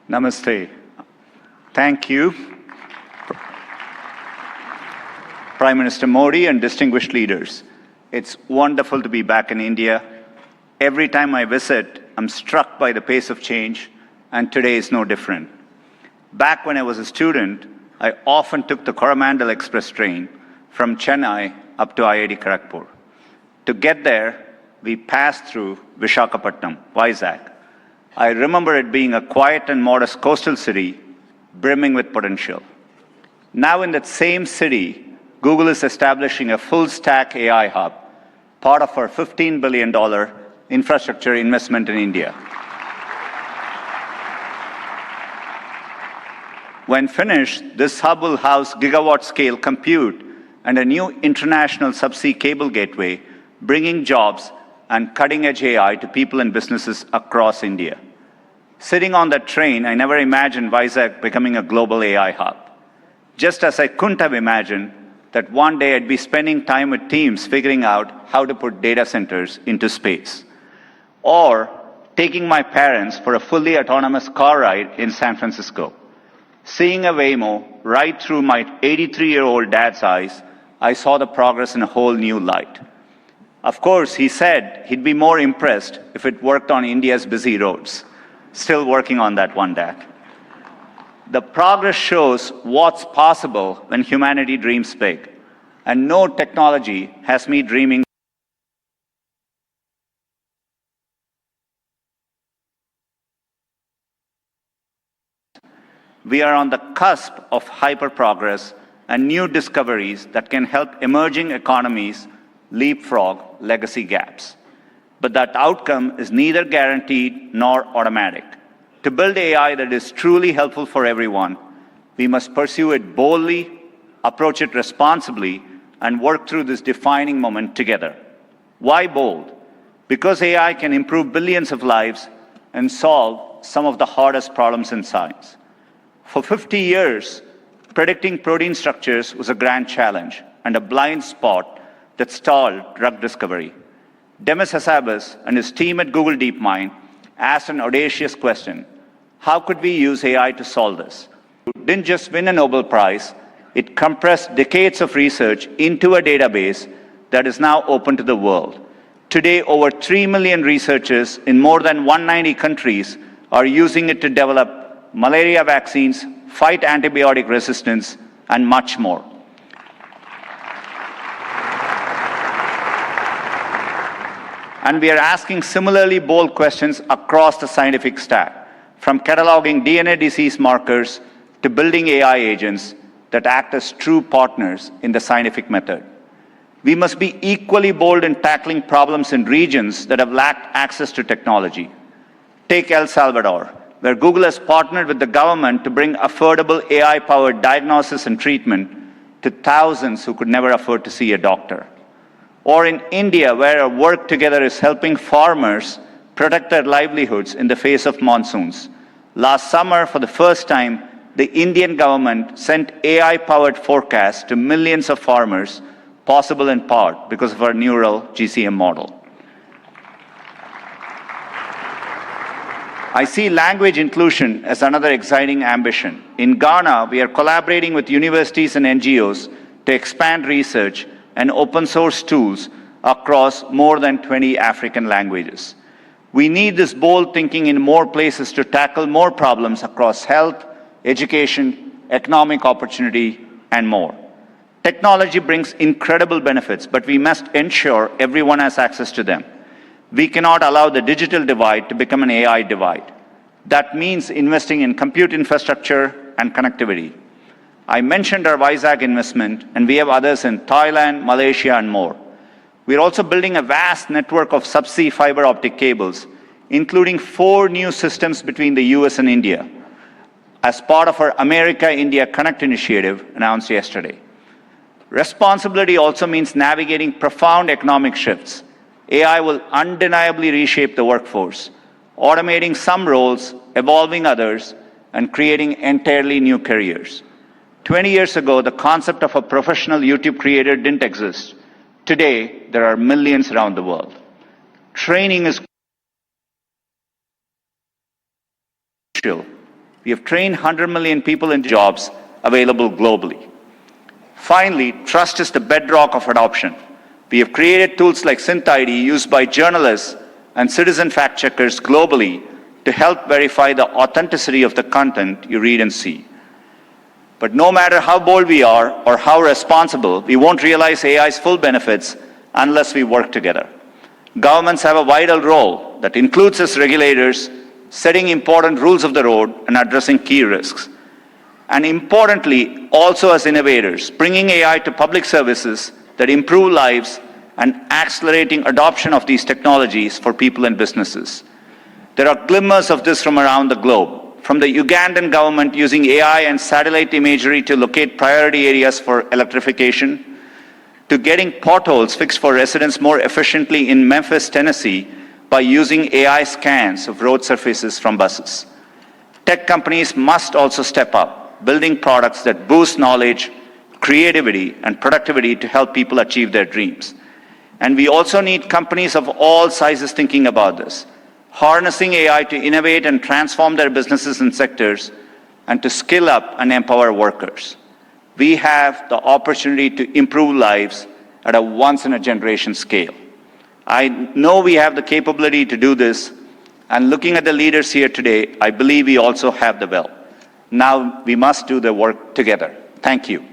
Namaste. Thank you, Prime Minister Modi and distinguished leaders. It's wonderful to be back in India. Every time I visit, I'm struck by the pace of change, and today is no different. Back when I was a student, I often took the Coromandel Express train from Chennai up to IIT Kharagpur. To get there, we passed through Visakhapatnam, Vizag. I remember it being a quiet and modest coastal city brimming with potential. Now in that same city, Google is establishing a full-stack AI hub, part of our $15 billion infrastructure investment in India. When finished, this hub will house gigawatt-scale compute and a new international subsea cable gateway, bringing jobs and cutting-edge AI to people and businesses across India. Sitting on that train, I never imagined Vizag becoming a global AI hub. Just as I couldn't have imagined that one day I'd be spending time with teams figuring out how to put data centers into space. Or taking my parents for a fully autonomous car ride in San Francisco. Seeing a Waymo right through my 83-year-old dad's eyes, I saw the progress in a whole new light. Of course, he said he'd be more impressed if it worked on India's busy roads. Still working on that one, Dad. The progress shows what's possible when humanity dreams big. And no technology has me dreaming. We are on the cusp of hyper-progress and new discoveries that can help emerging economies leapfrog legacy gaps. But that outcome is neither guaranteed nor automatic. To build AI that is truly helpful for everyone, we must pursue it boldly, approach it responsibly, and work through this defining moment together. Why bold? Because AI can improve billions of lives and solve some of the hardest problems in science. For 50 years, predicting protein structures was a grand challenge and a blind spot that stalled drug discovery. Demis Hassabis and his team at Google DeepMind asked an audacious question: how could we use AI to solve this? It didn't just win a Nobel Prize, it compressed decades of research into a database that is now open to the world. Today, over 3 million researchers in more than 190 countries are using it to develop malaria vaccines, fight antibiotic resistance, and much more. And we are asking similarly bold questions across the scientific stack, from cataloging DNA disease markers to building AI agents that act as true partners in the scientific method. We must be equally bold in tackling problems in regions that have lacked access to technology. Take El Salvador, where Google has partnered with the government to bring affordable AI-powered diagnosis and treatment to thousands who could never afford to see a doctor. Or in India, where our work together is helping farmers protect their livelihoods in the face of monsoons. Last summer, for the first time, the Indian government sent AI-powered forecasts to millions of farmers, possible in part because of our neural GCM model. I see language inclusion as another exciting ambition. In Ghana, we are collaborating with universities and NGOs to expand research and open source tools across more than 20 African languages. We need this bold thinking in more places to tackle more problems across health, education, economic opportunity, and more. Technology brings incredible benefits, but we must ensure everyone has access to them. We cannot allow the digital divide to become an AI divide. That means investing in compute infrastructure and connectivity. I mentioned our Vizag investment, and we have others in Thailand, Malaysia, and more. We're also building a vast network of subsea fiber optic cables, including 4 new systems between the US and India, as part of our America-India Connect initiative announced yesterday. Responsibility also means navigating profound economic shifts. AI will undeniably reshape the workforce, automating some roles, evolving others, and creating entirely new careers. 20 years ago, the concept of a professional YouTube creator didn't exist. Today, there are millions around the world. Training is crucial. We have trained 100 million people in jobs available globally. Finally, trust is the bedrock of adoption. We have created tools like SynthID used by journalists and citizen fact-checkers globally to help verify the authenticity of the content you read and see. But no matter how bold we are or how responsible, we won't realize AI's full benefits unless we work together. Governments have a vital role that includes as regulators, setting important rules of the road and addressing key risks. And importantly, also as innovators, bringing AI to public services that improve lives and accelerating adoption of these technologies for people and businesses. There are glimmers of this from around the globe, from the Ugandan government using AI and satellite imagery to locate priority areas for electrification, to getting potholes fixed for residents more efficiently in Memphis, Tennessee, by using AI scans of road surfaces from buses. Tech companies must also step up, building products that boost knowledge, creativity, and productivity to help people achieve their dreams. And we also need companies of all sizes thinking about this, harnessing AI to innovate and transform their businesses and sectors, and to skill up and empower workers. We have the opportunity to improve lives at a once-in-a-generation scale. I know we have the capability to do this, and looking at the leaders here today, I believe we also have the will. Now we must do the work together. Thank you.